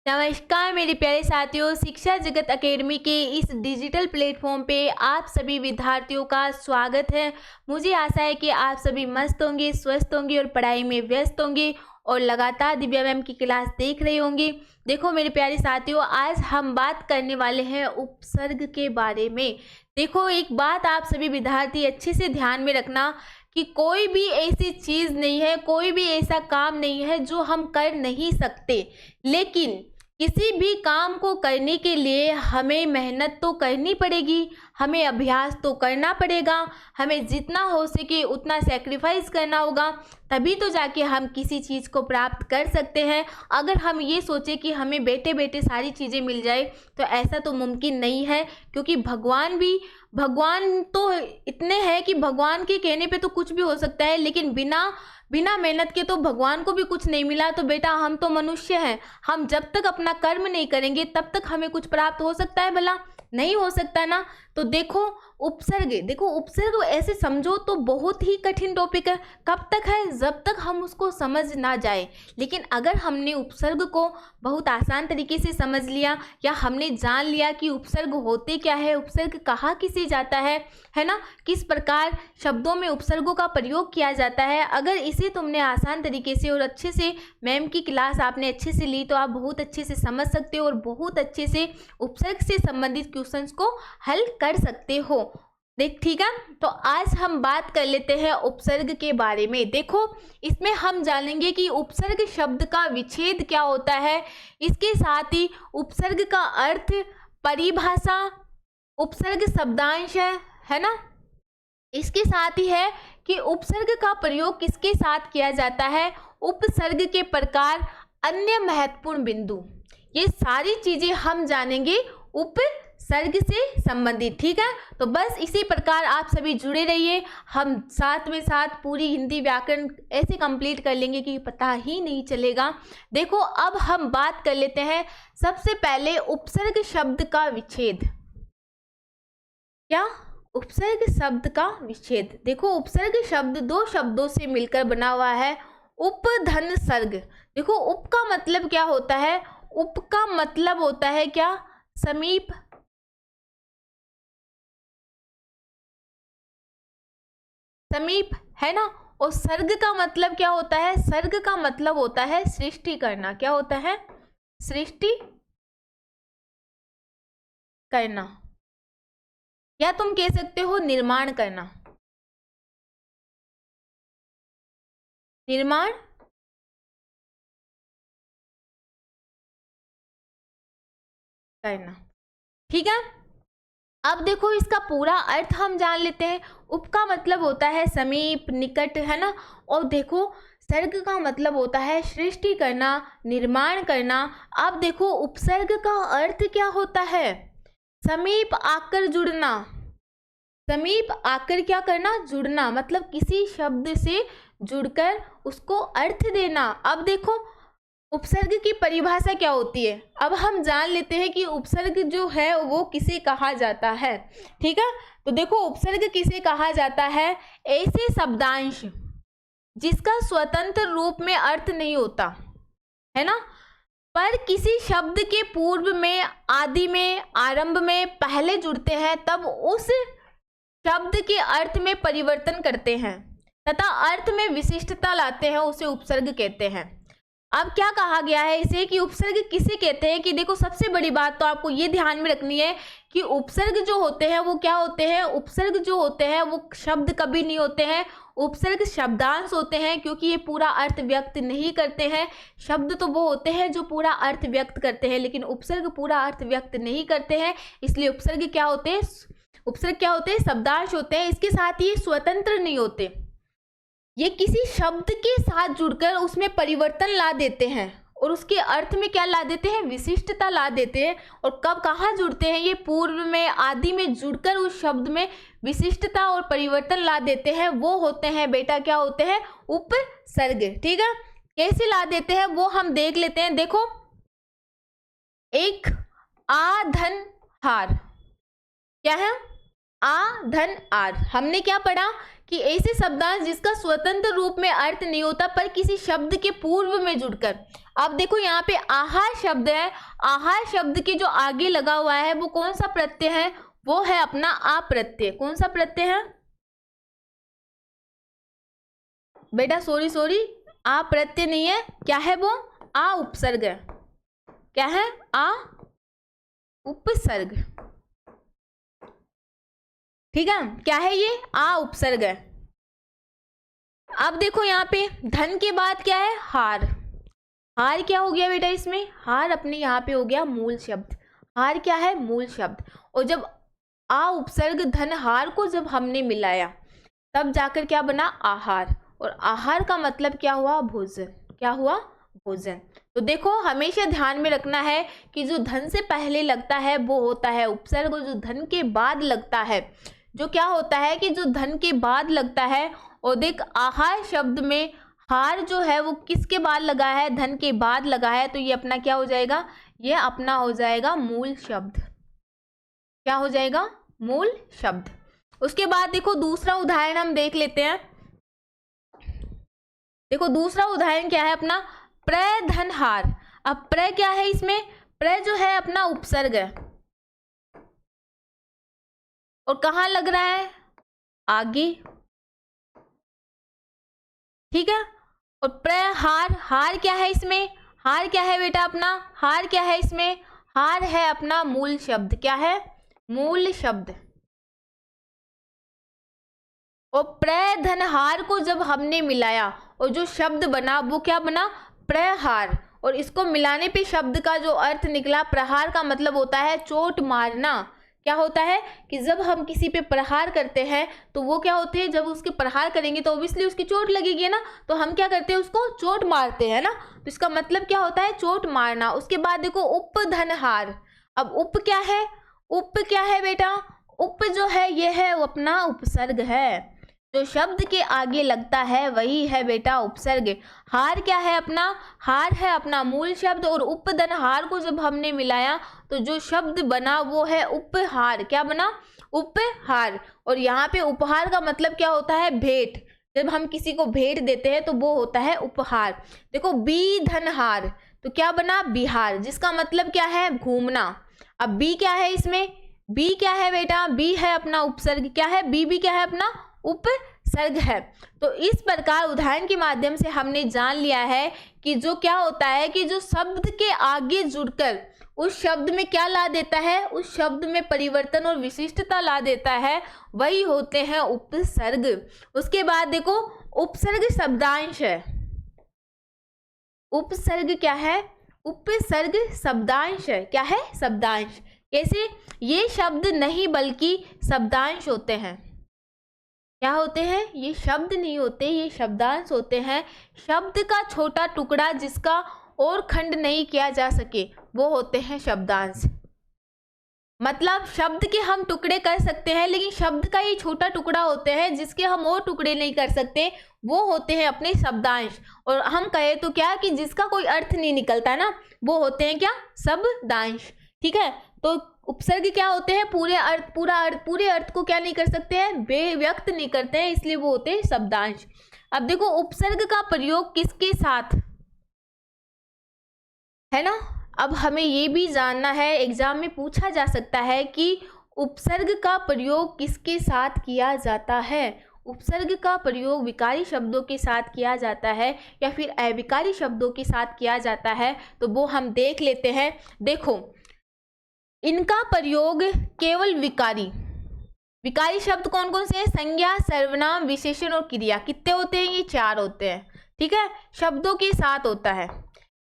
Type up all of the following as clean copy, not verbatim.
नमस्कार मेरे प्यारे साथियों, शिक्षा जगत एकेडमी के इस डिजिटल प्लेटफॉर्म पे आप सभी विद्यार्थियों का स्वागत है। मुझे आशा है कि आप सभी मस्त होंगे, स्वस्थ होंगे और पढ़ाई में व्यस्त होंगे और लगातार दिव्या मैम की क्लास देख रहे होंगे। देखो मेरे प्यारे साथियों, आज हम बात करने वाले हैं उपसर्ग के बारे में। देखो एक बात आप सभी विद्यार्थी अच्छे से ध्यान में रखना कि कोई भी ऐसी चीज़ नहीं है, कोई भी ऐसा काम नहीं है जो हम कर नहीं सकते, लेकिन किसी भी काम को करने के लिए हमें मेहनत तो करनी पड़ेगी, हमें अभ्यास तो करना पड़ेगा, हमें जितना हो सके उतना सेक्रीफाइस करना होगा, तभी तो जाके हम किसी चीज़ को प्राप्त कर सकते हैं। अगर हम ये सोचें कि हमें बैठे बैठे सारी चीज़ें मिल जाए तो ऐसा तो मुमकिन नहीं है, क्योंकि भगवान तो इतने हैं कि भगवान के कहने पे तो कुछ भी हो सकता है, लेकिन बिना मेहनत के तो भगवान को भी कुछ नहीं मिला। तो बेटा हम तो मनुष्य हैं, हम जब तक अपना कर्म नहीं करेंगे तब तक हमें कुछ प्राप्त हो सकता है? भला नहीं हो सकता ना। तो देखो उपसर्ग ऐसे समझो तो बहुत ही कठिन टॉपिक है। कब तक है? जब तक हम उसको समझ ना जाए। लेकिन अगर हमने उपसर्ग को बहुत आसान तरीके से समझ लिया या हमने जान लिया कि उपसर्ग होते क्या है, उपसर्ग कहाँ किसे जाता है ना, किस प्रकार शब्दों में उपसर्गों का प्रयोग किया जाता है, अगर इसे तुमने आसान तरीके से और अच्छे से मैम की क्लास आपने अच्छे से ली तो आप बहुत अच्छे से समझ सकते हो और बहुत अच्छे से उपसर्ग से संबंधित क्वेश्चंस को हल कर सकते हो। ठीक है, तो आज हम बात कर लेते हैं उपसर्ग के बारे में। देखो इसमें हम जानेंगे कि उपसर्ग शब्द का विच्छेद क्या होता है, इसके साथ ही उपसर्ग का अर्थ, परिभाषा, उपसर्ग शब्दांश है ना, इसके साथ ही है कि उपसर्ग का प्रयोग किसके साथ किया जाता है, उपसर्ग के प्रकार, अन्य महत्वपूर्ण बिंदु, ये सारी चीजें हम जानेंगे उपसर्ग से संबंधित। ठीक है, तो बस इसी प्रकार आप सभी जुड़े रहिए, हम साथ में साथ पूरी हिंदी व्याकरण ऐसे कंप्लीट कर लेंगे कि पता ही नहीं चलेगा। देखो अब हम बात कर लेते हैं सबसे पहले उपसर्ग शब्द का विच्छेद। क्या? उपसर्ग शब्द का विच्छेद। देखो उपसर्ग शब्द दो शब्दों से मिलकर बना हुआ है, उप धन सर्ग। देखो उप का मतलब क्या होता है? उप का मतलब होता है क्या? समीप। समीप है ना। और सर्ग का मतलब क्या होता है? सर्ग का मतलब होता है सृष्टि करना। क्या होता है? सृष्टि करना, या तुम कह सकते हो निर्माण करना। निर्माण करना। ठीक है, अब देखो इसका पूरा अर्थ हम जान लेते हैं। उप का मतलब होता है समीप, निकट, है ना। और देखो सर्ग का मतलब होता है सृष्टि करना, निर्माण करना। अब देखो उपसर्ग का अर्थ क्या होता है? समीप आकर जुड़ना। समीप आकर क्या करना? जुड़ना, मतलब किसी शब्द से जुड़कर उसको अर्थ देना। अब देखो उपसर्ग की परिभाषा क्या होती है, अब हम जान लेते हैं कि उपसर्ग जो है वो किसे कहा जाता है। ठीक है, तो देखो उपसर्ग किसे कहा जाता है? ऐसे शब्दांश जिसका स्वतंत्र रूप में अर्थ नहीं होता, है ना, पर किसी शब्द के पूर्व में, आदि में, आरंभ में पहले जुड़ते हैं, तब उस शब्द के अर्थ में परिवर्तन करते हैं तथा अर्थ में विशिष्टता लाते हैं, उसे उपसर्ग कहते हैं। अब क्या कहा गया है इसे कि उपसर्ग किसे कहते हैं? कि देखो सबसे बड़ी बात तो आपको ये ध्यान में रखनी है कि उपसर्ग जो होते हैं वो क्या होते हैं? उपसर्ग जो होते हैं वो शब्द कभी नहीं होते हैं, उपसर्ग शब्दांश होते हैं, क्योंकि ये पूरा अर्थ व्यक्त नहीं करते हैं। शब्द तो वो होते हैं जो पूरा अर्थ व्यक्त करते हैं, लेकिन उपसर्ग पूरा अर्थ व्यक्त नहीं करते हैं, इसलिए उपसर्ग क्या होते हैं? उपसर्ग क्या होते हैं? शब्दांश होते हैं। इसके साथ ही स्वतंत्र नहीं होते, ये किसी शब्द के साथ जुड़कर उसमें परिवर्तन ला देते हैं और उसके अर्थ में क्या ला देते हैं? विशिष्टता ला देते हैं। और कब कहाँ जुड़ते हैं? ये पूर्व में, आदि में जुड़कर उस शब्द में विशिष्टता और परिवर्तन ला देते हैं, वो होते हैं बेटा, क्या होते हैं? उपसर्ग। ठीक है, कैसे ला देते हैं वो हम देख लेते हैं। देखो एक आ धन हार, क्या है? आ धन आर। हमने क्या पढ़ा कि ऐसे शब्दांश जिसका स्वतंत्र रूप में अर्थ नहीं होता पर किसी शब्द के पूर्व में जुड़कर। अब देखो यहाँ पे आहार शब्द है, आहार शब्द के जो आगे लगा हुआ है वो कौन सा प्रत्यय है, वो है अपना आ प्रत्यय। कौन सा प्रत्यय है बेटा, सॉरी आ प्रत्यय नहीं है, क्या है वो, आ उपसर्ग है। क्या है, आ उपसर्ग। ठीक है, क्या है ये, आ उपसर्ग है। अब देखो यहाँ पे धन के बाद क्या है, हार। हार क्या हो गया बेटा इसमें, हार अपने यहाँ पे हो गया मूल शब्द। हार क्या है, मूल शब्द। और जब आ उपसर्ग धन हार को जब हमने मिलाया तब जाकर क्या बना, आहार। और आहार का मतलब क्या हुआ, भोजन। क्या हुआ, भोजन। तो देखो हमेशा ध्यान में रखना है कि जो धन से पहले लगता है वो होता है उपसर्ग, और जो धन के बाद लगता है, जो क्या होता है कि जो धन के बाद लगता है। और देख आहार शब्द में हार जो है वो किसके बाद लगा है, धन के बाद लगा है, तो ये अपना क्या हो जाएगा, ये अपना हो जाएगा मूल शब्द। क्या हो जाएगा, मूल शब्द। उसके बाद देखो दूसरा उदाहरण हम देख लेते हैं। देखो दूसरा उदाहरण क्या है अपना, प्र धन हार। अब प्र क्या है इसमें, प्र जो है अपना उपसर्ग है और कहाँ लग रहा है, आगे। ठीक है, और प्र हार, हार क्या है इसमें, हार क्या है बेटा अपना, हार क्या है इसमें, हार है अपना मूल शब्द। क्या है, मूल शब्द। और प्र धन हार को जब हमने मिलाया और जो शब्द बना वो क्या बना, प्रहार। और इसको मिलाने पे शब्द का जो अर्थ निकला, प्रहार का मतलब होता है चोट मारना। क्या होता है कि जब हम किसी पे प्रहार करते हैं तो वो क्या होते हैं, जब उसके प्रहार करेंगे तो ऑब्वियसली उसकी चोट लगेगी ना, तो हम क्या करते हैं, उसको चोट मारते हैं ना। तो इसका मतलब क्या होता है, चोट मारना। उसके बाद देखो उप धन हार। अब उप क्या है, उप क्या है बेटा, उप जो है ये है वो अपना उपसर्ग है। जो शब्द के आगे लगता है वही है बेटा उपसर्ग। हार क्या है अपना, हार है अपना मूल शब्द। और उपधन हार को जब हमने मिलाया तो जो शब्द बना वो है उपहार। क्या बना, उपहार। और यहाँ पे उपहार का मतलब क्या होता है, भेंट। जब हम किसी को भेंट देते हैं तो वो होता है उपहार। देखो बी धन हार, तो क्या बना, बिहार, जिसका मतलब क्या है, घूमना। अब बी क्या है इसमें, बी क्या है बेटा, बी है अपना उपसर्ग। क्या है, बी भी क्या है अपना उपसर्ग है। तो इस प्रकार उदाहरण के माध्यम से हमने जान लिया है कि जो क्या होता है कि जो शब्द के आगे जुड़कर उस शब्द में क्या ला देता है, उस शब्द में परिवर्तन और विशिष्टता ला देता है, वही होते हैं उपसर्ग। उसके बाद देखो उपसर्ग शब्दांश है। उपसर्ग क्या है, उपसर्ग शब्दांश है। क्या है, शब्दांश। कैसे, ये शब्द नहीं बल्कि शब्दांश होते हैं। क्या होते हैं, ये शब्द नहीं होते, ये शब्दांश होते हैं। शब्द का छोटा टुकड़ा जिसका और खंड नहीं किया जा सके वो होते हैं शब्दांश। मतलब शब्द के हम टुकड़े कर सकते हैं लेकिन शब्द का ये छोटा टुकड़ा होते हैं जिसके हम और टुकड़े नहीं कर सकते, वो होते हैं अपने शब्दांश। और हम कहें तो क्या कि जिसका कोई अर्थ नहीं निकलता ना, वो होते हैं क्या, शब्दांश। ठीक है, तो उपसर्ग क्या होते हैं, पूरे अर्थ को क्या नहीं कर सकते हैं, व्यक्त नहीं करते हैं, इसलिए वो होते हैं शब्दांश। अब देखो उपसर्ग का प्रयोग किसके साथ है ना। अब हमें ये भी जानना है, एग्जाम में पूछा जा सकता है कि उपसर्ग का प्रयोग किसके साथ किया जाता है। उपसर्ग का प्रयोग विकारी शब्दों के साथ किया जाता है या फिर अविकारी शब्दों के साथ किया जाता है, तो वो हम देख लेते हैं। देखो इनका प्रयोग केवल विकारी शब्द कौन कौन से हैं, संज्ञा, सर्वनाम, विशेषण और क्रिया। कितने होते हैं, ये 4 होते हैं। ठीक है, शब्दों के साथ होता है।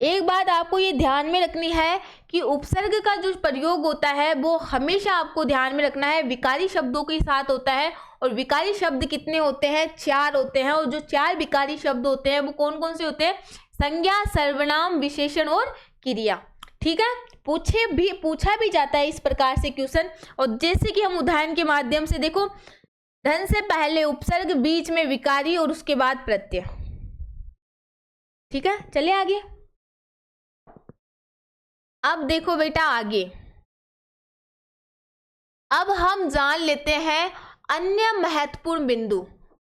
एक बात आपको ये ध्यान में रखनी है कि उपसर्ग का जो प्रयोग होता है वो हमेशा आपको ध्यान में रखना है विकारी शब्दों के साथ होता है। और विकारी शब्द कितने होते हैं, 4 होते हैं। और जो 4 विकारी शब्द होते हैं वो कौन कौन से होते हैं, संज्ञा, सर्वनाम, विशेषण और क्रिया। ठीक है, पूछा भी जाता है इस प्रकार से क्वेश्चन। और जैसे कि हम उदाहरण के माध्यम से देखो, धन से पहले उपसर्ग, बीच में विकारी और उसके बाद प्रत्यय। ठीक है, चलिए आगे। अब देखो बेटा आगे, अब हम जान लेते हैं अन्य महत्वपूर्ण बिंदु।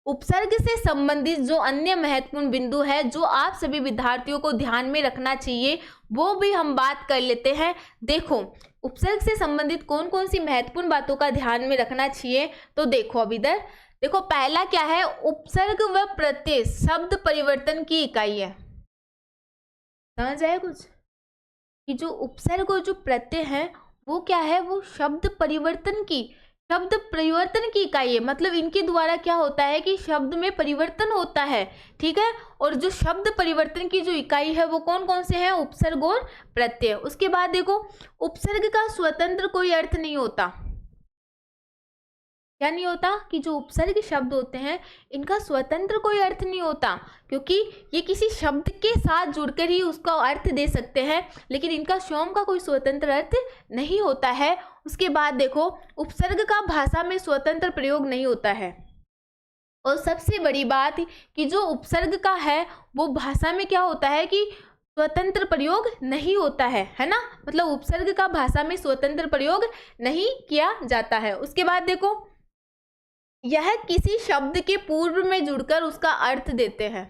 उपसर्ग से संबंधित जो अन्य महत्वपूर्ण बिंदु है जो आप सभी विद्यार्थियों को ध्यान में रखना चाहिए वो भी हम बात कर लेते हैं। देखो उपसर्ग से संबंधित कौन कौन सी महत्वपूर्ण बातों का ध्यान में रखना चाहिए, तो देखो अब इधर देखो, पहला क्या है, उपसर्ग व प्रत्यय शब्द परिवर्तन की इकाई है। समझ आया कुछ, कि जो उपसर्ग और जो प्रत्यय है वो क्या है, वो शब्द परिवर्तन की इकाई है। मतलब इनके द्वारा क्या होता है कि शब्द में परिवर्तन होता है, ठीक है। और जो शब्द परिवर्तन की जो इकाई है वो कौन कौन से हैं, उपसर्ग और प्रत्यय। उसके बाद देखो उपसर्ग का स्वतंत्र कोई अर्थ नहीं होता। क्या नहीं होता, कि जो उपसर्ग शब्द होते हैं इनका स्वतंत्र कोई अर्थ नहीं होता, क्योंकि ये किसी शब्द के साथ जुड़कर ही उसका अर्थ दे सकते हैं, लेकिन इनका स्वयं का कोई स्वतंत्र अर्थ नहीं होता है। उसके बाद देखो उपसर्ग का भाषा में स्वतंत्र प्रयोग नहीं होता है। और सबसे बड़ी बात कि जो उपसर्ग का है वो भाषा में क्या होता है कि स्वतंत्र प्रयोग नहीं होता है ना। मतलब उपसर्ग का भाषा में स्वतंत्र प्रयोग नहीं किया जाता है। उसके बाद देखो यह किसी शब्द के पूर्व में जुड़कर उसका अर्थ देते हैं।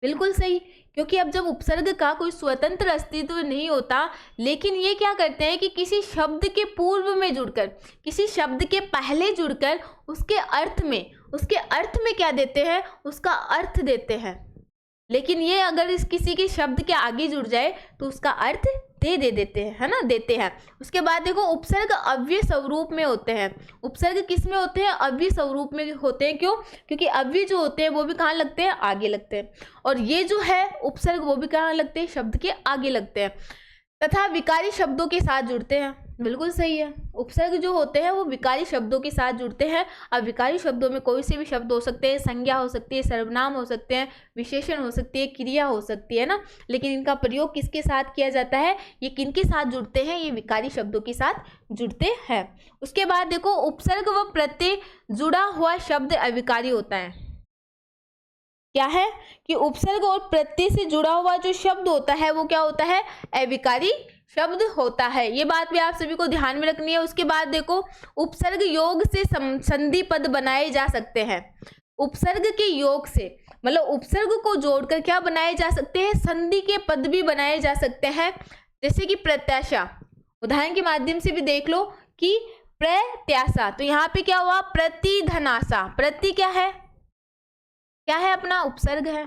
बिल्कुल सही, क्योंकि अब जब उपसर्ग का कोई स्वतंत्र अस्तित्व नहीं होता, लेकिन ये क्या करते हैं कि किसी शब्द के पूर्व में जुड़कर, किसी शब्द के पहले जुड़कर उसके अर्थ में क्या देते हैं, उसका अर्थ देते हैं। लेकिन ये अगर इस किसी के शब्द के आगे जुड़ जाए तो उसका अर्थ देते हैं, है ना, देते हैं। उसके बाद देखो उपसर्ग अव्यय स्वरूप में होते हैं। उपसर्ग किस में होते हैं, अव्यय स्वरूप में होते हैं। क्यों, क्योंकि अव्यय जो होते हैं वो भी कहाँ लगते हैं, आगे लगते हैं। और ये जो है उपसर्ग वो भी कहाँ लगते हैं, शब्द के आगे लगते हैं, तथा विकारी शब्दों के साथ जुड़ते हैं। बिल्कुल सही है, उपसर्ग जो होते हैं वो विकारी शब्दों के साथ जुड़ते हैं। अब विकारी शब्दों में कोई से भी शब्द हो सकते हैं, संज्ञा हो सकती है, सर्वनाम हो सकते हैं, विशेषण हो सकती है, क्रिया हो सकती है ना। लेकिन इनका प्रयोग किसके साथ किया जाता है, ये किनके साथ जुड़ते हैं, ये विकारी शब्दों के साथ जुड़ते हैं। उसके बाद देखो उपसर्ग व प्रत्यय जुड़ा हुआ शब्द अविकारी होता है। क्या है कि उपसर्ग और प्रत्यय से जुड़ा हुआ जो शब्द होता है वो क्या होता है, अविकारी शब्द होता है। ये बात भी आप सभी को ध्यान में रखनी है। उसके बाद देखो उपसर्ग योग से संधि पद बनाए जा सकते हैं। उपसर्ग के योग से मतलब उपसर्ग को जोड़कर क्या बनाए जा सकते हैं, संधि के पद भी बनाए जा सकते हैं। जैसे कि प्रत्याशा, उदाहरण के माध्यम से भी देख लो कि प्रत्याशा, तो यहाँ पे क्या हुआ, प्रतिधनाशा। प्रति क्या है अपना उपसर्ग है।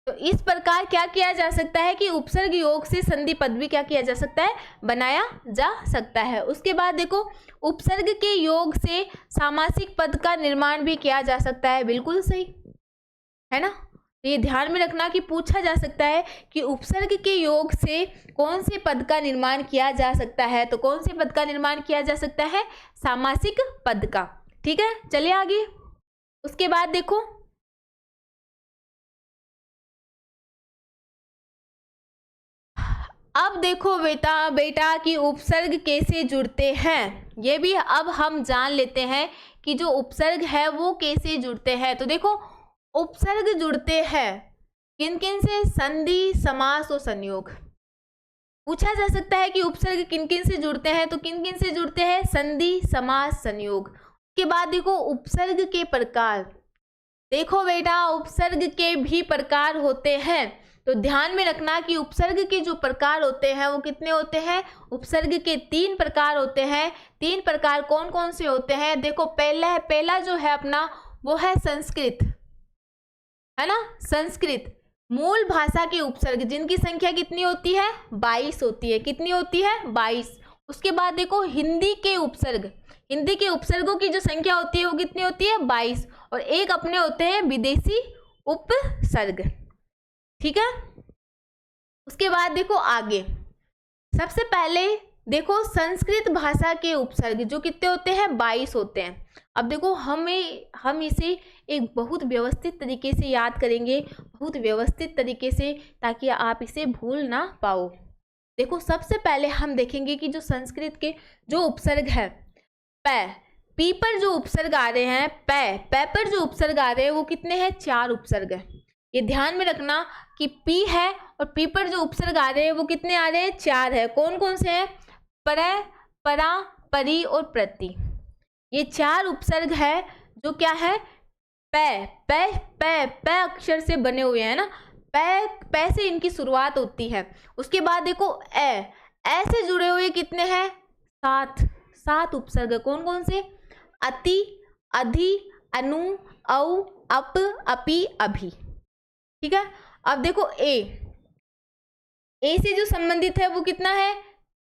तो इस प्रकार क्या किया जा सकता है कि उपसर्ग योग से संधि पद भी क्या किया जा सकता है, बनाया जा सकता है। उसके बाद देखो उपसर्ग के योग से सामासिक पद का निर्माण भी किया जा सकता है। बिल्कुल सही है ना। तो ये ध्यान में रखना कि पूछा जा सकता है कि उपसर्ग के योग से कौन से पद का निर्माण किया जा सकता है। तो कौन से पद का निर्माण किया जा सकता है, सामासिक पद का। ठीक है, चलिए आगे। उसके बाद देखो अब देखो बेटा कि उपसर्ग कैसे जुड़ते हैं, ये भी अब हम जान लेते हैं कि जो उपसर्ग है वो कैसे जुड़ते हैं। तो देखो उपसर्ग जुड़ते हैं किन किन से, संधि, समास और संयोग। पूछा जा सकता है कि उपसर्ग किन किन से जुड़ते हैं, तो किन किन से जुड़ते हैं, संधि, समास, संयोग। उसके बाद देखो उपसर्ग के प्रकार। देखो बेटा उपसर्ग के भी प्रकार होते हैं, तो ध्यान में रखना कि उपसर्ग के जो प्रकार होते हैं वो कितने होते हैं, उपसर्ग के 3 प्रकार होते हैं। 3 प्रकार कौन कौन से होते हैं, देखो पहला जो है अपना वो है संस्कृत, है ना। संस्कृत मूल भाषा के उपसर्ग जिनकी संख्या कितनी होती है, 22 होती है। कितनी होती है, 22। उसके बाद देखो हिंदी के उपसर्गों की जो संख्या होती है वो कितनी होती है, 22। और एक अपने होते हैं विदेशी उपसर्ग, ठीक है। उसके बाद देखो आगे, सबसे पहले देखो संस्कृत भाषा के उपसर्ग जो कितने होते हैं, 22 होते हैं। अब देखो हम इसे एक बहुत व्यवस्थित तरीके से याद करेंगे, बहुत व्यवस्थित तरीके से, ताकि आप इसे भूल ना पाओ। देखो सबसे पहले हम देखेंगे कि जो संस्कृत के जो उपसर्ग है, पी पर जो उपसर्ग आ रहे हैं, पै पर जो उपसर्ग आ रहे हैं वो कितने हैं, 4 उपसर्ग है। ये ध्यान में रखना कि पी है और पी पर जो उपसर्ग आ रहे हैं वो कितने आ रहे हैं, 4 है। कौन कौन से हैं, पर, परा, परी और प्रति। ये 4 उपसर्ग है जो क्या है, पै अक्षर से बने हुए हैं ना, पै से इनकी शुरुआत होती है। उसके बाद देखो ए से जुड़े हुए कितने हैं? 7 उपसर्ग। कौन कौन से? अति, अधि, अनु, औ, अप, अपि, अभि। ठीक है। अब देखो ए से जो संबंधित है वो कितना है?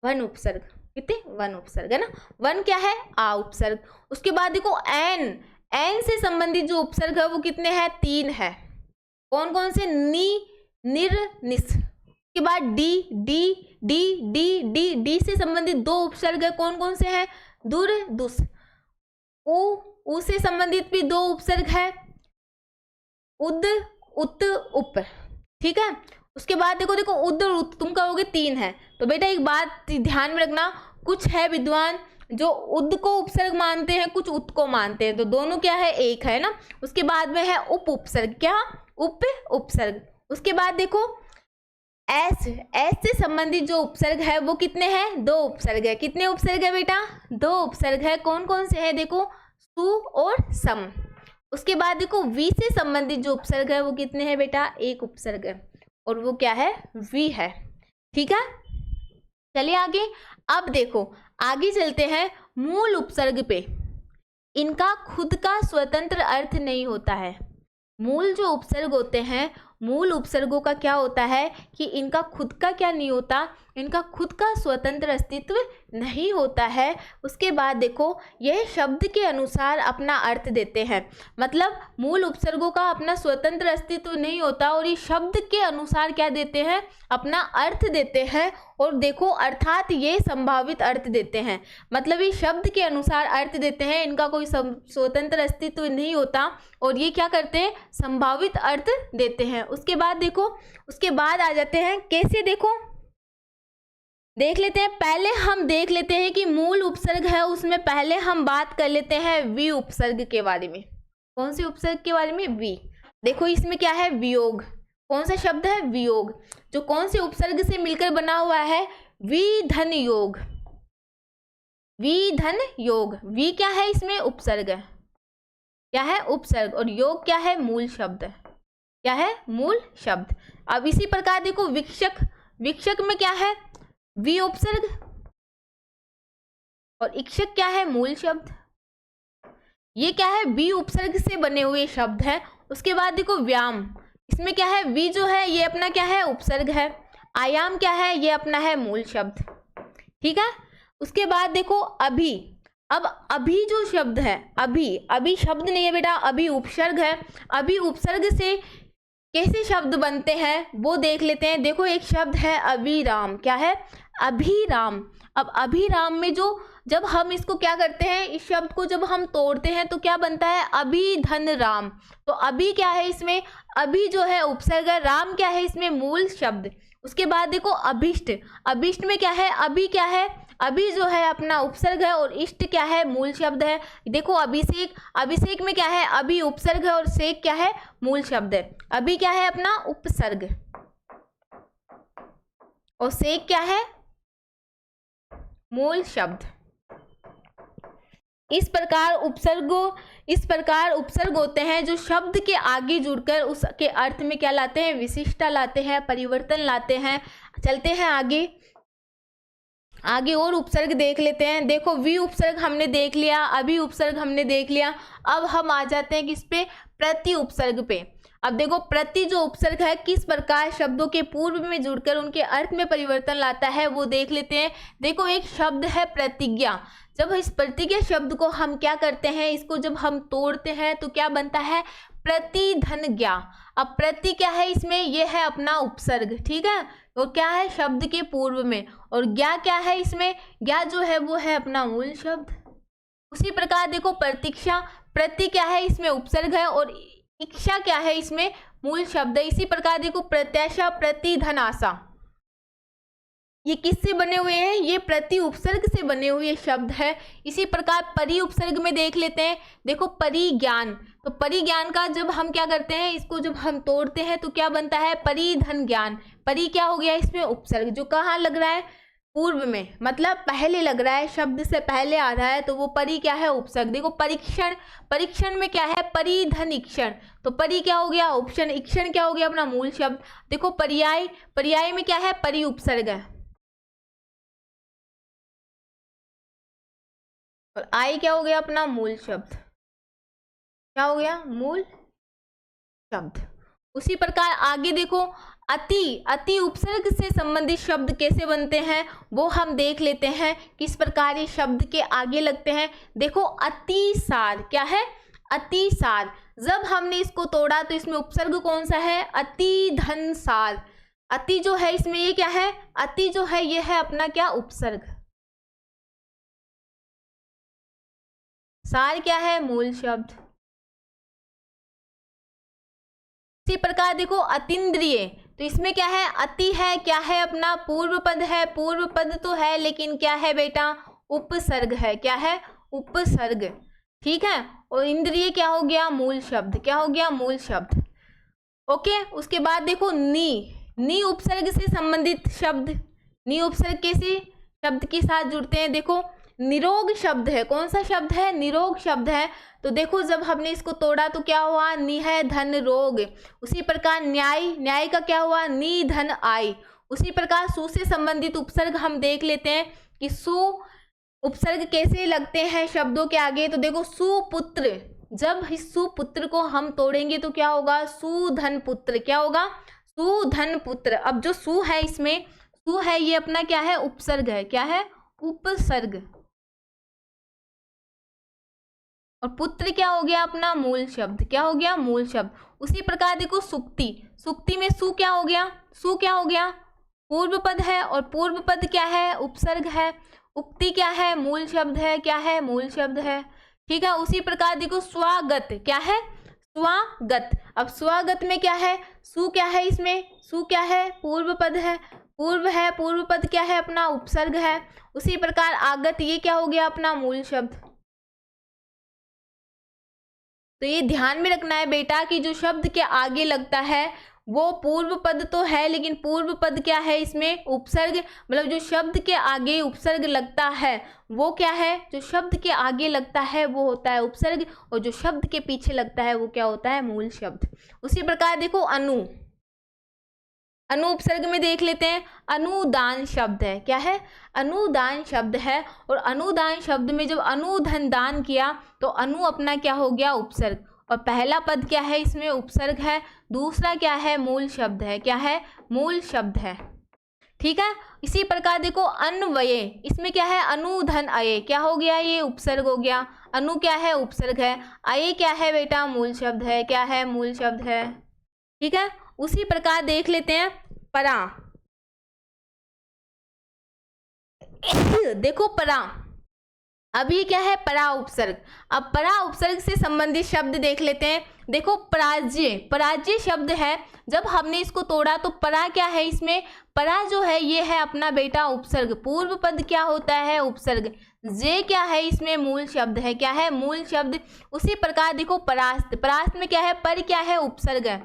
1 उपसर्ग। कितने? 1 उपसर्ग है ना। 1 क्या है? आ उपसर्ग। उसके बाद देखो एन से संबंधित जो उपसर्ग है वो कितने हैं? 3 है। कौन कौन से? नी, निर, निस। उसके बाद डी से संबंधित 2 उपसर्ग है। कौन कौन से हैं? दुर, दुस। उ से संबंधित भी 2 उपसर्ग है। उद, उत, उप। ठीक है। उसके बाद देखो उद और उत, तुम कहोगे 3 है। तो बेटा एक बात ध्यान में रखना, कुछ है विद्वान जो उद को उपसर्ग मानते हैं, कुछ उत को मानते हैं, तो दोनों क्या है? एक है ना। उसके बाद में है उप उपसर्ग। क्या? उप उपसर्ग। उसके बाद देखो एस से संबंधित जो उपसर्ग है वो कितने हैं? 2 उपसर्ग है। कितने उपसर्ग है बेटा? 2 उपसर्ग है। कौन कौन से है? देखो सु और सम। उसके बाद देखो वी से संबंधित जो उपसर्ग है वो कितने हैं बेटा? 1 उपसर्ग है, और वो क्या है? वी है। ठीक है। चलिए आगे। अब देखो आगे चलते हैं मूल उपसर्ग पे। इनका खुद का स्वतंत्र अर्थ नहीं होता है। मूल जो उपसर्ग होते हैं, मूल उपसर्गों का क्या होता है कि इनका खुद का क्या नहीं होता? इनका खुद का स्वतंत्र अस्तित्व नहीं होता है। उसके बाद देखो यह शब्द के अनुसार अपना अर्थ देते हैं। मतलब मूल उपसर्गों का अपना स्वतंत्र अस्तित्व नहीं होता और ये शब्द के अनुसार क्या देते हैं? अपना अर्थ देते हैं। और देखो अर्थात ये संभावित अर्थ देते हैं। मतलब ये शब्द के अनुसार अर्थ देते हैं, इनका कोई स्वतंत्र अस्तित्व नहीं होता और ये क्या करते हैं? संभावित अर्थ देते हैं। उसके बाद देखो, उसके बाद आ जाते हैं कैसे, देखो देख लेते हैं। पहले हम देख लेते हैं कि मूल उपसर्ग है उसमें पहले हम बात कर लेते हैं वी उपसर्ग के बारे में। कौन से उपसर्ग के बारे में? वी। देखो इसमें क्या है? वियोग। कौन सा शब्द है? वियोग। जो कौन से उपसर्ग से मिलकर बना हुआ है? वी धन योग। वी धन योग। वी क्या है? इसमें उपसर्ग है। क्या है? उपसर्ग। और योग क्या है? मूल शब्द है। क्या है? मूल शब्द। अब इसी प्रकार देखो विक्षक। विक्षक में क्या है? वी उपसर्ग और इक्षक क्या है? मूल शब्द। ये क्या है? वी उपसर्ग से बने हुए शब्द है। उसके बाद देखो व्याम। इसमें क्या है? वी जो है ये अपना क्या है? उपसर्ग है। आयाम क्या है? ये अपना है मूल शब्द। ठीक है। उसके बाद देखो अभी। अब अभी जो शब्द है, अभी शब्द नहीं है बेटा, अभी उपसर्ग है। अभी उपसर्ग से कैसे शब्द बनते हैं वो देख लेते हैं। देखो एक शब्द है अभिराम। क्या है? अभिराम। अब अभिराम में जो जब हम इसको क्या करते हैं, इस शब्द को जब हम तोड़ते हैं तो क्या बनता है? अभिधन राम। तो अभी क्या है? इसमें अभी जो है उपसर्ग है, राम क्या है? इसमें मूल शब्द। उसके बाद देखो अभिष्ट। अभिष्ट में क्या है? अभी क्या है? अभी जो है अपना उपसर्ग है और इष्ट क्या है? मूल शब्द है। देखो अभिषेक। अभिषेक में क्या है? अभी उपसर्ग है और शेक क्या है? मूल शब्द है। अभी क्या है? अपना उपसर्ग और शेक क्या है? मूल शब्द। इस प्रकार उपसर्ग होते हैं जो शब्द के आगे जुड़कर उसके अर्थ में क्या लाते हैं? विशिष्टता लाते हैं, परिवर्तन लाते हैं। चलते हैं आगे और उपसर्ग देख लेते हैं। देखो वी उपसर्ग हमने देख लिया, अभी उपसर्ग हमने देख लिया। अब हम आ जाते हैं किस पे? प्रति उपसर्ग पे। अब देखो प्रति जो उपसर्ग है किस प्रकार शब्दों के पूर्व में जुड़कर उनके अर्थ में परिवर्तन लाता है वो देख लेते हैं। देखो एक शब्द है प्रतिज्ञा। जब इस प्रतिज्ञा शब्द को हम क्या करते हैं, इसको जब हम तोड़ते हैं तो क्या बनता है? प्रतिधन ज्ञा। अब प्रति क्या है? इसमें ये है अपना उपसर्ग। ठीक है। और क्या है? शब्द के पूर्व में। और ज्ञा क्या है? इसमें ज्ञा जो है वो है अपना मूल शब्द। उसी प्रकार देखो प्रतीक्षा। प्रति क्या है? इसमें उपसर्ग है और इच्छा क्या है? इसमें मूल शब्द है। इसी प्रकार देखो प्रत्याशा, प्रतिधन आशा, ये किससे बने हुए हैं? ये प्रति उपसर्ग से बने हुए शब्द है। इसी प्रकार परि उपसर्ग में देख लेते हैं। देखो परिज्ञान। तो परिज्ञान का जब हम क्या करते हैं, इसको जब हम तोड़ते हैं तो क्या बनता है? परिधन ज्ञान। परि क्या हो गया? इसमें उपसर्ग जो कहाँ लग रहा है? पूर्व में मतलब पहले लग रहा है, शब्द से पहले आ रहा है, तो वो परि क्या है, उपसर्ग। देखो परीक्षण, परीक्षण में क्या है, परिधन इक्षण, तो परि क्या हो गया, ऑप्शन, इक्षण क्या हो गया, अपना मूल शब्द। देखो पर्याय, पर्याय में क्या है, परि उपसर्ग है, और आय क्या हो गया, अपना मूल शब्द। क्या हो गया, मूल शब्द। उसी प्रकार आगे देखो, अति, अति उपसर्ग से संबंधित शब्द कैसे बनते हैं वो हम देख लेते हैं, किस प्रकार ये शब्द के आगे लगते हैं। देखो अतिसार, क्या है, अतिसार। जब हमने इसको तोड़ा तो इसमें उपसर्ग कौन सा है, अति धन सार। अति जो है इसमें ये क्या है, अति जो है ये है अपना क्या, उपसर्ग। सार क्या है, मूल शब्द। इसी प्रकार देखो अतीन्द्रिय, तो इसमें क्या है, अति है, क्या है अपना, पूर्व पद है, पूर्व पद तो है लेकिन क्या है बेटा, उपसर्ग है, क्या है, उपसर्ग, ठीक है। और इंद्रिय क्या हो गया, मूल शब्द, क्या हो गया, मूल शब्द। ओके, उसके बाद देखो नी, नी उपसर्ग से संबंधित शब्द, नी उपसर्ग कैसे शब्द के साथ जुड़ते हैं, देखो निरोग शब्द है, कौन सा शब्द है, निरोग शब्द है। तो देखो जब हमने इसको तोड़ा तो क्या हुआ, नि है धन रोग। उसी प्रकार न्याय, न्याय का क्या हुआ, नि धन आय। उसी प्रकार सु से संबंधित उपसर्ग हम देख लेते हैं कि सु उपसर्ग कैसे लगते हैं शब्दों के आगे। तो देखो सुपुत्र, जब इस सुपुत्र को हम तोड़ेंगे तो क्या होगा, सुधन पुत्र, क्या होगा, सुधन पुत्र। अब जो सु है इसमें, सु है ये अपना क्या है, उपसर्ग है, क्या है, उपसर्ग, और पुत्र क्या हो गया, अपना मूल शब्द, क्या हो गया, मूल शब्द। उसी प्रकार देखो सुक्ति, सुक्ति में सु क्या हो गया, सु क्या हो गया, पूर्व पद है, और पूर्व पद क्या है, उपसर्ग है। उक्ति क्या है, मूल शब्द है, क्या है, मूल शब्द है, ठीक है। उसी प्रकार देखो स्वागत, क्या है, स्वागत। अब स्वागत में क्या है, सु क्या है इसमें, सु क्या है, पूर्व पद है, पूर्व है, पूर्व पद क्या है, अपना उपसर्ग है। उसी प्रकार आगत, ये क्या हो गया, अपना मूल शब्द। तो ये ध्यान में रखना है बेटा कि जो शब्द के आगे लगता है वो पूर्व पद तो है, लेकिन पूर्व पद क्या है इसमें, उपसर्ग। मतलब जो शब्द के आगे उपसर्ग लगता है वो क्या है, जो शब्द के आगे लगता है वो होता है उपसर्ग, और जो शब्द के पीछे लगता है वो क्या होता है, मूल शब्द। उसी प्रकार देखो अनु, अनु उपसर्ग में देख लेते हैं, अनुदान शब्द है, क्या है, अनुदान शब्द है। और अनुदान शब्द में जब अनुधन दान किया तो अनु अपना क्या हो गया, उपसर्ग, और पहला पद क्या है इसमें, उपसर्ग है, दूसरा क्या है, मूल शब्द है, क्या है, मूल शब्द है, ठीक है। इसी प्रकार देखो अन्वय, इसमें क्या है, अनुधन अय, क्या हो गया, ये उपसर्ग हो गया, अनु क्या है, उपसर्ग है, अय क्या है बेटा, मूल शब्द है, क्या है, मूल शब्द है, ठीक है। उसी प्रकार देख लेते हैं परा, देखो परा, अब ये क्या है, परा उपसर्ग। अब परा उपसर्ग से संबंधित शब्द देख लेते हैं। देखो पराजय, पराजय शब्द है, जब हमने इसको तोड़ा तो परा क्या है इसमें, परा जो है ये है अपना बेटा उपसर्ग, पूर्व पद क्या होता है, उपसर्ग, जे क्या है इसमें, मूल शब्द है, क्या है, मूल शब्द। उसी प्रकार देखो परास्त, परास्त में क्या है, पर क्या है, उपसर्ग है,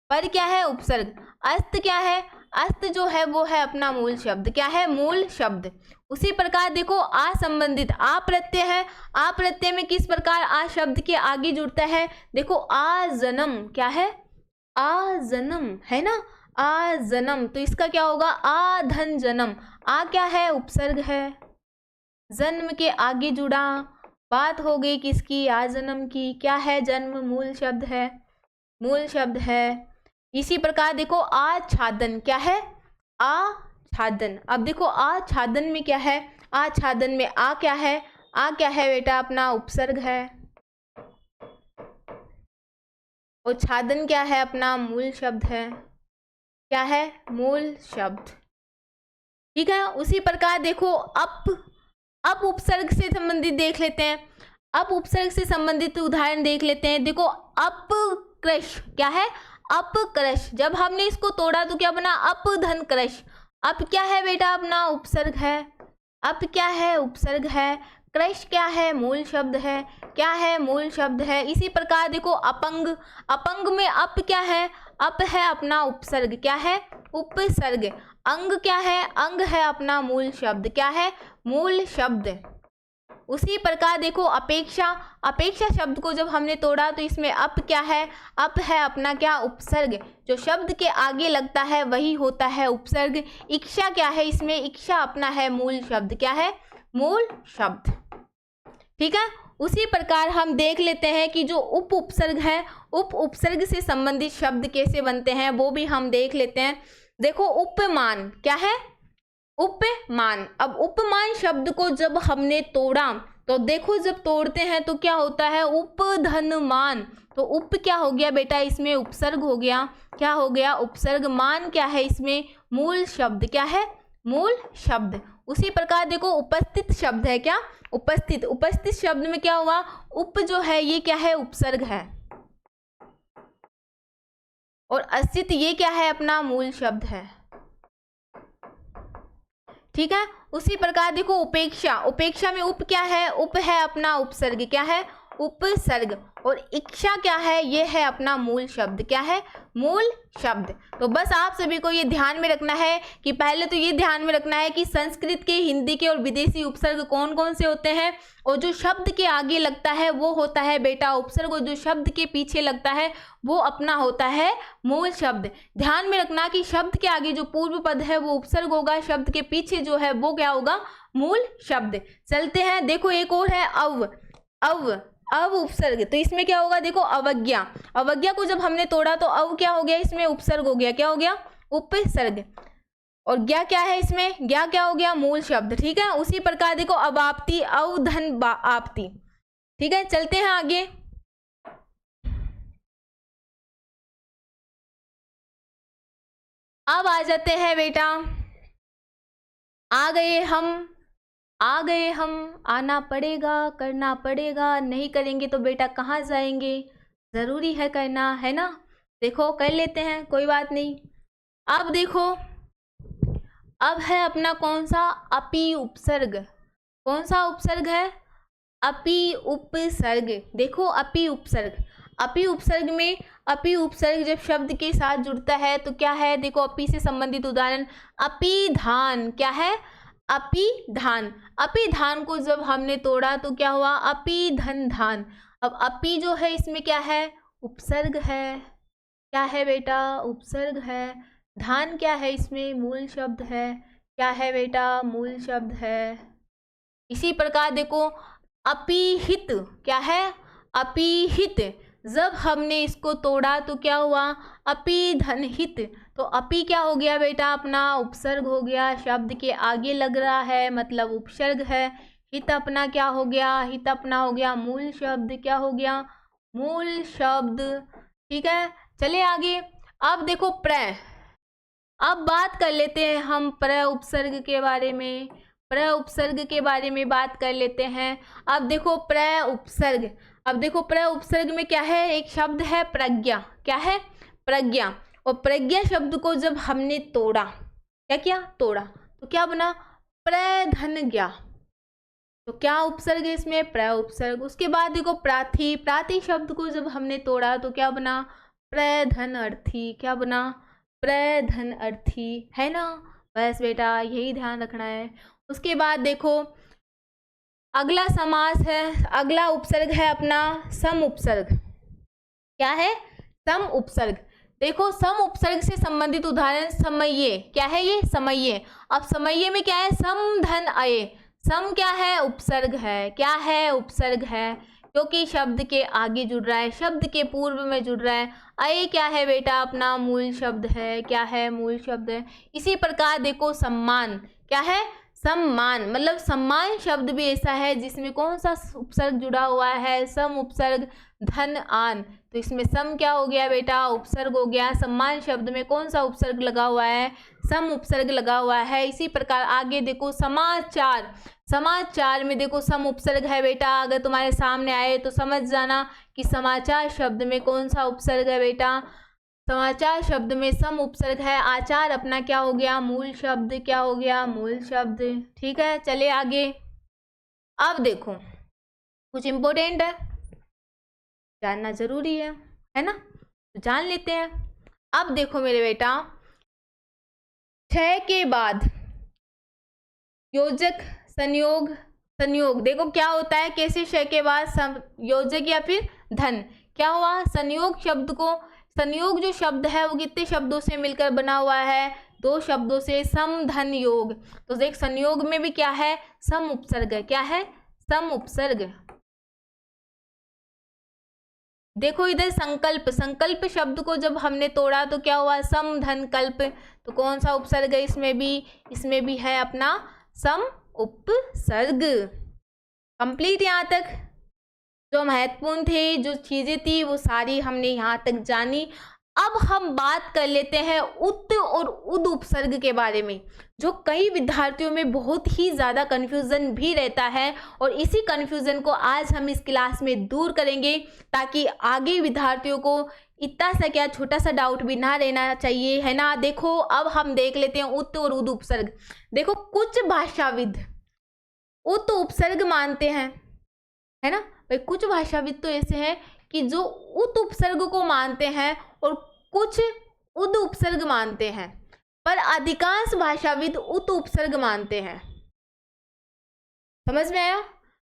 पर क्या है, उपसर्ग। अस्त क्या है, अस्त जो है वो है अपना मूल शब्द, क्या है, मूल शब्द। उसी प्रकार देखो आ संबंधित, आ प्रत्यय है, आ प्रत्यय में किस प्रकार आ शब्द के आगे जुड़ता है, देखो आ जन्म, क्या है, आ जन्म है ना, आ जन्म, तो इसका क्या होगा, आ धन जन्म। आ क्या है, उपसर्ग है, जन्म के आगे जुड़ा, बात हो गई किसकी, आ जन्म की, क्या है, जन्म, मूल शब्द है, मूल शब्द है। इसी प्रकार देखो आच्छादन, क्या है, आच्छादन। अब देखो आच्छादन में क्या है, आच्छादन में आ क्या है, आ क्या है बेटा, अपना उपसर्ग है, और छादन क्या है, अपना मूल शब्द है, क्या है, मूल शब्द, ठीक है। उसी प्रकार देखो अप उपसर्ग से संबंधित देख लेते हैं, अप उपसर्ग से संबंधित उदाहरण देख लेते हैं। देखो अपकृश, क्या है, अपकृश, जब हमने इसको तोड़ा तो क्या बना, अपधन कृश। अप क्या है बेटा, अपना उपसर्ग है, अप क्या है, उपसर्ग है, कृश क्या है, मूल शब्द है, क्या है, मूल शब्द है। इसी प्रकार देखो अपंग, अपंग में अप क्या है, अप है अपना उपसर्ग, क्या है, उपसर्ग। अंग क्या है? अंग है अपना मूल शब्द। क्या है? मूल शब्द। उसी प्रकार देखो अपेक्षा। अपेक्षा शब्द को जब हमने तोड़ा तो इसमें अप क्या है? अप है अपना क्या? उपसर्ग। जो शब्द के आगे लगता है वही होता है उपसर्ग। इच्छा क्या है? इसमें इच्छा अपना है मूल शब्द। क्या है? मूल शब्द। ठीक है। उसी प्रकार हम देख लेते हैं कि जो उप उपसर्ग है, उप उपसर्ग से संबंधित शब्द कैसे बनते हैं वो भी हम देख लेते हैं। देखो उपमान क्या है? उपमान। अब उपमान शब्द को जब हमने तोड़ा तो देखो जब तोड़ते हैं तो क्या होता है? उपधनमान। तो उप क्या हो गया बेटा? इसमें उपसर्ग हो गया। क्या हो गया? उपसर्ग। मान क्या है? इसमें मूल शब्द। क्या है? मूल शब्द। उसी प्रकार देखो उपस्थित शब्द है। क्या? उपस्थित। उपस्थित शब्द में क्या हुआ? उप जो है ये क्या है? उपसर्ग है। और अस्तित्व ये क्या है? अपना मूल शब्द है। ठीक है। उसी प्रकार देखो उपेक्षा। उपेक्षा में उप क्या है? उप है अपना उपसर्ग। क्या है? उपसर्ग। और इच्छा क्या है? ये है अपना मूल शब्द। क्या है? मूल शब्द। तो बस आप सभी को ये ध्यान में रखना है कि पहले तो ये ध्यान में रखना है कि संस्कृत के, हिंदी के और विदेशी उपसर्ग कौन कौन से होते हैं, और जो शब्द के आगे लगता है वो होता है बेटा उपसर्ग, और जो शब्द के पीछे लगता है वो अपना होता है मूल शब्द। ध्यान में रखना कि शब्द के आगे जो पूर्व पद है वो उपसर्ग होगा, शब्द के पीछे जो है वो क्या होगा? मूल शब्द। चलते हैं। देखो एक और है अव उपसर्ग। तो इसमें क्या होगा? देखो अवज्ञा। अवज्ञा को जब हमने तोड़ा तो अव क्या हो गया? इसमें उपसर्ग हो गया। क्या हो गया? उपसर्ग। और ज्ञा क्या है? इसमें ज्ञा क्या हो गया? मूल शब्द। ठीक है। उसी प्रकार देखो अवाप्ति, अवधन आपति। ठीक है। चलते हैं आगे। अब आ जाते हैं बेटा, आ गए हम, आना पड़ेगा, करना पड़ेगा, नहीं करेंगे तो बेटा कहाँ जाएंगे? जरूरी है करना, है ना? देखो कर लेते हैं, कोई बात नहीं। अब देखो, अब है अपना कौन सा? अपी उपसर्ग। कौन सा उपसर्ग है? अपी उपसर्ग। देखो अपी उपसर्ग। अपी उपसर्ग में, अपी उपसर्ग जब शब्द के साथ जुड़ता है तो क्या है? देखो अपी से संबंधित उदाहरण, अपिधान। क्या है? अपिधान। अपिधान को जब हमने तोड़ा तो क्या हुआ? अपिधन धान। अब अपी जो है इसमें क्या है? उपसर्ग है। क्या है बेटा? उपसर्ग है। धान क्या है? इसमें मूल शब्द है। क्या है बेटा? मूल शब्द है। इसी प्रकार देखो अपिहित। क्या है? अपिहित। जब हमने इसको तोड़ा तो क्या हुआ? अपिधनहित। तो अपि क्या हो गया बेटा? अपना उपसर्ग हो गया, शब्द के आगे लग रहा है मतलब उपसर्ग है। हित अपना क्या हो गया? हित अपना हो गया मूल शब्द। क्या हो गया? मूल शब्द। ठीक है। चले आगे। अब देखो प्र। अब बात कर लेते हैं हम प्र उपसर्ग के बारे में। प्र उपसर्ग के बारे में बात कर लेते हैं। अब देखो प्र उपसर्ग। अब देखो प्र उपसर्ग में क्या है? एक शब्द है प्रज्ञा। क्या है? प्रज्ञा। और प्रज्ञा शब्द को जब हमने तोड़ा, क्या किया? तोड़ा। तो क्या बना? प्रधनज्ञा। तो क्या उपसर्ग है इसमें? प्र उपसर्ग। उसके बाद देखो प्राथी। प्राथी शब्द को जब हमने तोड़ा तो क्या बना? प्रधन अर्थी। क्या बना? प्रधन अर्थी, है ना? बस बेटा यही ध्यान रखना है। उसके बाद देखो अगला समास है, अगला उपसर्ग है अपना सम उपसर्ग। क्या है? सम उपसर्ग। देखो सम उपसर्ग से संबंधित उदाहरण समये। क्या है ये? समये। अब समये में क्या है? सम धन अये। सम क्या है? उपसर्ग है। क्या है? उपसर्ग है, क्योंकि शब्द के आगे जुड़ रहा है, शब्द के पूर्व में जुड़ रहा है। अये क्या है बेटा? अपना मूल शब्द है। क्या है? मूल शब्द है। इसी प्रकार देखो सम्मान। क्या है? सम्मान। मतलब सम्मान शब्द भी ऐसा है जिसमें कौन सा उपसर्ग जुड़ा हुआ है? सम उपसर्ग धन आन। तो इसमें सम क्या हो गया बेटा? उपसर्ग हो गया। सम्मान शब्द में कौन सा उपसर्ग लगा हुआ है? सम उपसर्ग लगा हुआ है। इसी प्रकार आगे देखो समाचार। समाचार में देखो सम उपसर्ग है बेटा। अगर तुम्हारे सामने आए तो समझ जाना कि समाचार शब्द में कौन सा उपसर्ग है बेटा? समाचार शब्द में सम उपसर्ग है। आचार अपना क्या हो गया? मूल शब्द। क्या हो गया? मूल शब्द। ठीक है। चले आगे। अब देखो कुछ इंपॉर्टेंट है, जानना जरूरी है ना? तो जान लेते हैं। अब देखो मेरे बेटा, क्षय के बाद योजक संयोग, संयोग देखो क्या होता है, कैसे क्षय के बाद योजक या फिर धन, क्या हुआ, संयोग शब्द को, संयोग जो शब्द है वो कितने शब्दों से मिलकर बना हुआ है, 2 शब्दों से, सम धन योग। तो देख संयोग में भी क्या है, सम उपसर्ग है, क्या है, सम उपसर्ग। देखो इधर संकल्प, संकल्प शब्द को जब हमने तोड़ा तो क्या हुआ, सम धन कल्प, तो कौन सा उपसर्ग है इसमें भी है अपना सम उपसर्ग। कंप्लीट। यहाँ तक जो महत्वपूर्ण थे, जो चीजें थी वो सारी हमने यहाँ तक जानी। अब हम बात कर लेते हैं उत और उद उपसर्ग के बारे में, जो कई विद्यार्थियों में बहुत ही ज़्यादा कन्फ्यूज़न भी रहता है, और इसी कन्फ्यूज़न को आज हम इस क्लास में दूर करेंगे, ताकि आगे विद्यार्थियों को इतना सा क्या छोटा सा डाउट भी ना रहना चाहिए, है ना। देखो अब हम देख लेते हैं उत और उद उपसर्ग। देखो कुछ भाषाविद उत उपसर्ग मानते हैं, है ना भाई, कुछ भाषाविद तो ऐसे हैं कि जो उत उपसर्ग को मानते हैं और कुछ उद उपसर्ग मानते हैं, पर अधिकांश भाषाविद उत उपसर्ग मानते हैं। समझ में आया,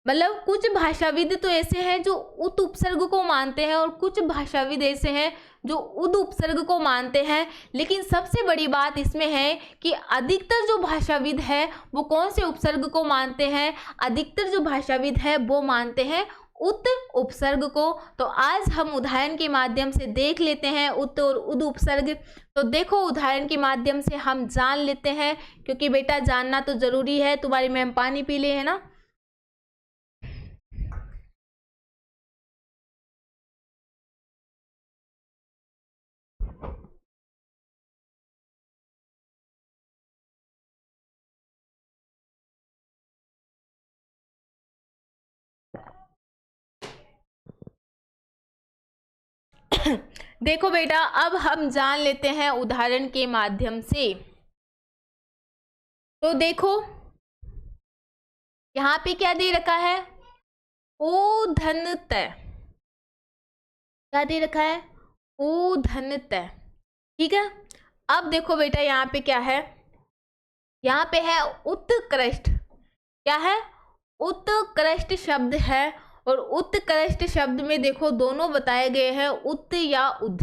मतलब कुछ भाषाविद तो ऐसे हैं जो उत उपसर्ग को मानते हैं और कुछ भाषाविद ऐसे हैं जो उद उपसर्ग को मानते हैं। लेकिन सबसे बड़ी बात इसमें है कि अधिकतर जो भाषाविद है वो कौन से उपसर्ग को मानते हैं, अधिकतर जो भाषाविद है वो मानते हैं उत उपसर्ग को। तो आज हम उदाहरण के माध्यम से देख लेते हैं उत और उद उपसर्ग। तो देखो उदाहरण के माध्यम से हम जान लेते हैं, क्योंकि बेटा जानना तो जरूरी है। तुम्हारी मैम पानी पी ले, है ना। देखो बेटा अब हम जान लेते हैं उदाहरण के माध्यम से। तो देखो यहाँ पे क्या दे रखा है, ओ धन तय, क्या दे रखा है, ओ धन तय, ठीक है। अब देखो बेटा यहाँ पे क्या है, यहाँ पे है उत्कृष्ट, क्या है, उत्कृष्ट शब्द है, और उत्कृष्ट शब्द में देखो दोनों बताए गए हैं, उत या उद,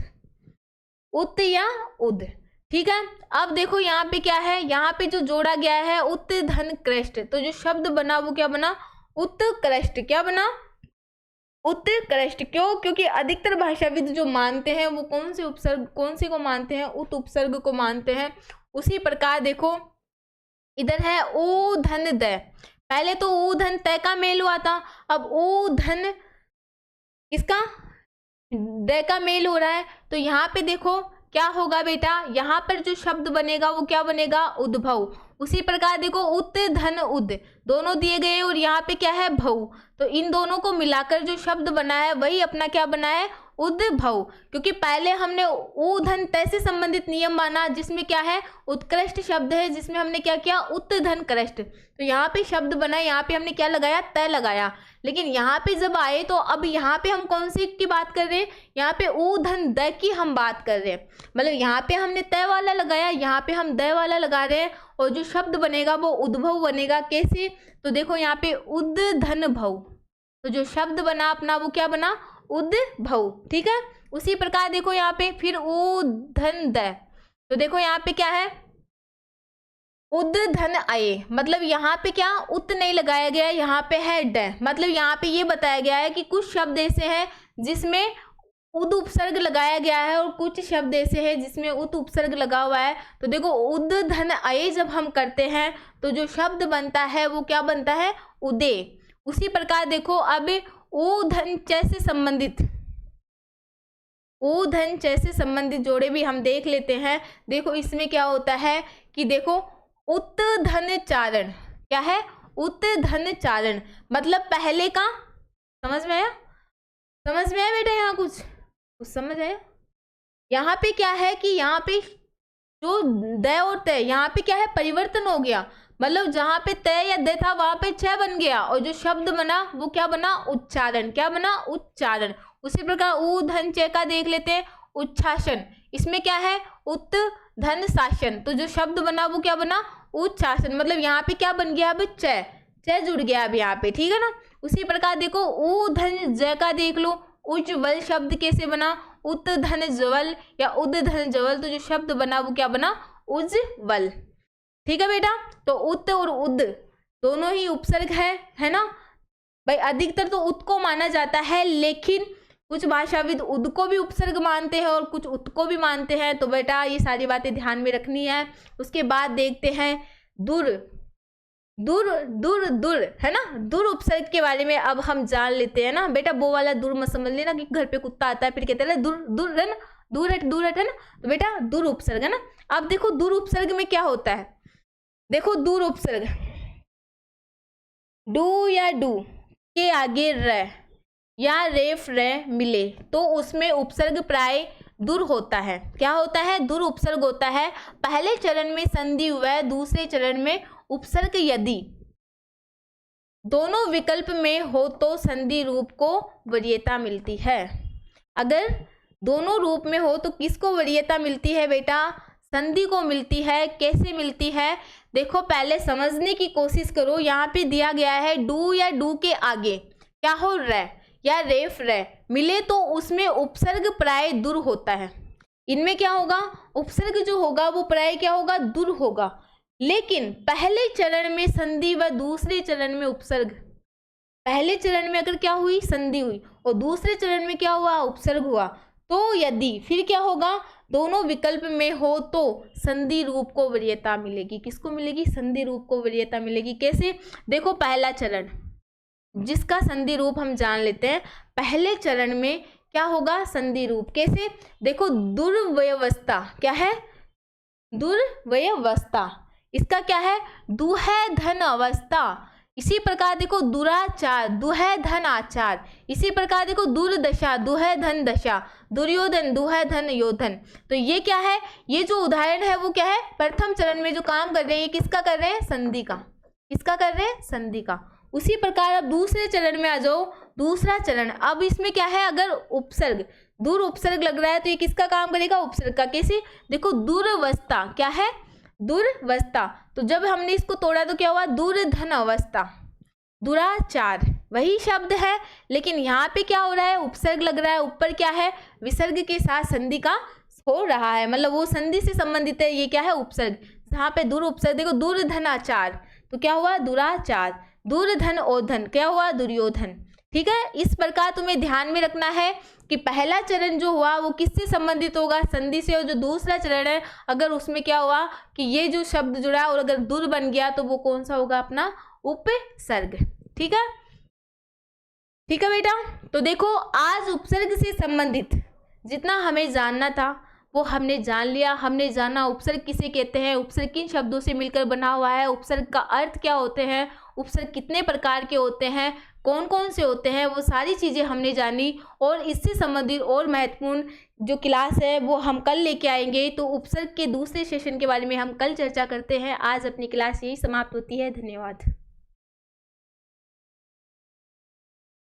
उत या उद, ठीक है। अब देखो यहाँ पे क्या है, यहाँ पे जो जोड़ा गया है उत धन कृष्ट, तो जो शब्द बना वो क्या बना, उत्कृष्ट, क्या बना, उत्कृष्ट। क्यों, क्योंकि अधिकतर भाषाविद जो मानते हैं वो कौन से उपसर्ग, कौन से को मानते हैं, उत उपसर्ग को मानते हैं। उसी प्रकार देखो इधर है ओ धन द, पहले तो ओ धन तय का मेल हुआ था, अब ओ धन इसका द का मेल हो रहा है। तो यहाँ पे देखो क्या होगा बेटा, यहाँ पर जो शब्द बनेगा वो क्या बनेगा, उद्भव। उसी प्रकार देखो उत धन उद दोनों दिए गए, और यहाँ पे क्या है, भव, तो इन दोनों को मिलाकर जो शब्द बना है वही अपना क्या बना है, उद्भव। क्योंकि पहले हमने ऊ धन तय से संबंधित नियम माना, जिसमें क्या है, उत्कृष्ट शब्द है, जिसमें हमने क्या किया, उत धन कृष्ट, तो यहाँ पे शब्द बना, यहाँ पे हमने क्या लगाया, तय लगाया। लेकिन यहाँ पे जब आए तो अब यहाँ पे हम कौन सी की बात कर रहे हैं, यहाँ पे ऊ धन द की हम बात कर रहे हैं, मतलब यहाँ पे हमने तय वाला लगाया, यहाँ पे हम द वाला लगा रहे हैं, और जो शब्द बनेगा वो उद्भव बनेगा। कैसे, तो देखो यहाँ पे उद धन भव, तो जो शब्द बना अपना वो क्या बना, उद्भव, ठीक है। उसी प्रकार देखो यहाँ पे फिर ऊ धन द, तो देखो यहाँ पे क्या है, उद धन आए, मतलब यहाँ पे क्या उत नहीं लगाया गया, यहाँ पे है ड, मतलब यहाँ पे ये बताया गया है कि कुछ शब्द ऐसे हैं जिसमें उद उपसर्ग लगाया गया है, और कुछ शब्द ऐसे हैं जिसमें उत उपसर्ग लगा हुआ है। तो देखो उद धन आए जब हम करते हैं तो जो शब्द बनता है वो क्या बनता है, उदे। उसी प्रकार देखो अब ऊ धन च से संबंधित, ऊ धन च से संबंधित जोड़े भी हम देख लेते हैं। देखो इसमें क्या होता है कि देखो उत धन चारण, क्या है, उत धन चारण, मतलब पहले का, समझ में आया, समझ में आया बेटा, यहाँ कुछ समझ आया। यहाँ पे क्या है कि यहाँ पे जो द और तय, यहाँ पे क्या है, परिवर्तन हो गया, मतलब जहाँ पे तय या द था वहां पे छ बन गया, और जो शब्द बना वो क्या बना, उच्चारण, क्या बना, उच्चारण। उसी प्रकार ऊ धन च का देख लेते हैं, उच्छासन, इसमें क्या है, उत धन शासन, तो जो शब्द बना वो क्या बना, उच्चासन, मतलब यहाँ पे क्या बन गया, अब च जुड़ गया अब यहाँ पे, ठीक है ना। उसी प्रकार देखो उ धन ज का देख लो, उज्ज्वल शब्द कैसे बना, उत धन ज्वल या उद धन ज्वल, तो जो शब्द बना वो क्या बना, उज्ज्वल, ठीक है बेटा। तो उत और उद दोनों ही उपसर्ग है ना भाई। अधिकतर तो उत को माना जाता है, लेकिन कुछ भाषाविद उद को भी उपसर्ग मानते हैं और कुछ उत को भी मानते हैं। तो बेटा ये सारी बातें ध्यान में रखनी है। उसके बाद देखते हैं दुर, दुर दुर दुर है ना, दुर उपसर्ग के बारे में अब हम जान लेते हैं ना बेटा। वो वाला दुर मत समझ लेना कि घर पे कुत्ता आता है फिर कहते हैं दुर दुर है ना, दूर हट है ना, तो बेटा दुर उपसर्ग है ना। अब देखो दुर उपसर्ग में क्या होता है, देखो दुर उपसर्ग डू या डू के आगे र या रेफ र मिले तो उसमें उपसर्ग प्राय दुर होता है। क्या होता है, दुर उपसर्ग होता है। पहले चरण में संधि हुआ, दूसरे चरण में उपसर्ग यदि दोनों विकल्प में हो तो संधि रूप को वरीयता मिलती है। अगर दोनों रूप में हो तो किसको वरीयता मिलती है बेटा, संधि को मिलती है। कैसे मिलती है, देखो पहले समझने की कोशिश करो। यहाँ पे दिया गया है डू या डू के आगे क्या हो, र या रेफ र मिले तो उसमें उपसर्ग प्राय दुर होता है। इनमें क्या होगा, उपसर्ग जो होगा वो प्राय क्या होगा, दुर होगा। लेकिन पहले चरण में संधि व दूसरे चरण में उपसर्ग, पहले चरण में अगर क्या हुई, संधि हुई, और दूसरे चरण में क्या हुआ, उपसर्ग हुआ, तो यदि फिर क्या होगा, दोनों विकल्प में हो तो संधि रूप को वरीयता मिलेगी। किसको मिलेगी, संधि रूप को वरीयता मिलेगी। कैसे, देखो पहला चरण जिसका संधि रूप हम जान लेते हैं। पहले चरण में क्या होगा, संधि रूप। कैसे, देखो दुर्व्यवस्था, क्या है, दुर्व्यवस्था, इसका क्या है, दुहै धन अवस्था। इसी प्रकार देखो दुराचार, दुहै धन आचार। इसी प्रकार देखो दुर्दशा, दुहै धन दशा। दुर्योधन, दुहै धन योधन। तो ये क्या है, ये जो उदाहरण है वो क्या है, प्रथम चरण में जो काम कर रहे हैं ये किसका कर रहे हैं, संधि का। किसका कर रहे हैं, संधि का। उसी प्रकार अब दूसरे चरण में आ जाओ, दूसरा चरण। अब इसमें क्या है, अगर उपसर्ग दूर उपसर्ग लग रहा है तो ये किसका काम करेगा, उपसर्ग का। कैसे, देखो दुर्वस्था, क्या है, दुर्वस्था। तो जब हमने इसको तोड़ा तो क्या हुआ, दुर्धन अवस्था। दुराचार वही शब्द है, लेकिन यहाँ पे क्या हो रहा है, उपसर्ग लग रहा है। ऊपर क्या है, विसर्ग के साथ संधि का हो रहा है, मतलब वो संधि से संबंधित है। ये क्या है, उपसर्ग। यहाँ पे दुर उपसर्ग, देखो दुर्धनाचार, तो क्या हुआ, दुराचार। दुर्धन ओधन, क्या हुआ, दुर्योधन। ठीक है, इस प्रकार तुम्हें ध्यान में रखना है कि पहला चरण जो हुआ वो किससे संबंधित होगा, संधि से। और जो दूसरा चरण है अगर उसमें क्या हुआ कि ये जो शब्द जुड़ा और अगर दुर बन गया तो वो कौन सा होगा, अपना उपसर्ग। ठीक है, ठीक है बेटा। तो देखो आज उपसर्ग से संबंधित जितना हमें जानना था वो हमने जान लिया। हमने जाना उपसर्ग किसे कहते हैं, उपसर्ग किन शब्दों से मिलकर बना हुआ है, उपसर्ग का अर्थ क्या होते हैं, उपसर्ग कितने प्रकार के होते हैं, कौन कौन से होते हैं, वो सारी चीज़ें हमने जानी। और इससे संबंधित और महत्वपूर्ण जो क्लास है वो हम कल लेके आएंगे। तो उपसर्ग के दूसरे सेशन के बारे में हम कल चर्चा करते हैं। आज अपनी क्लास यही समाप्त होती है। धन्यवाद।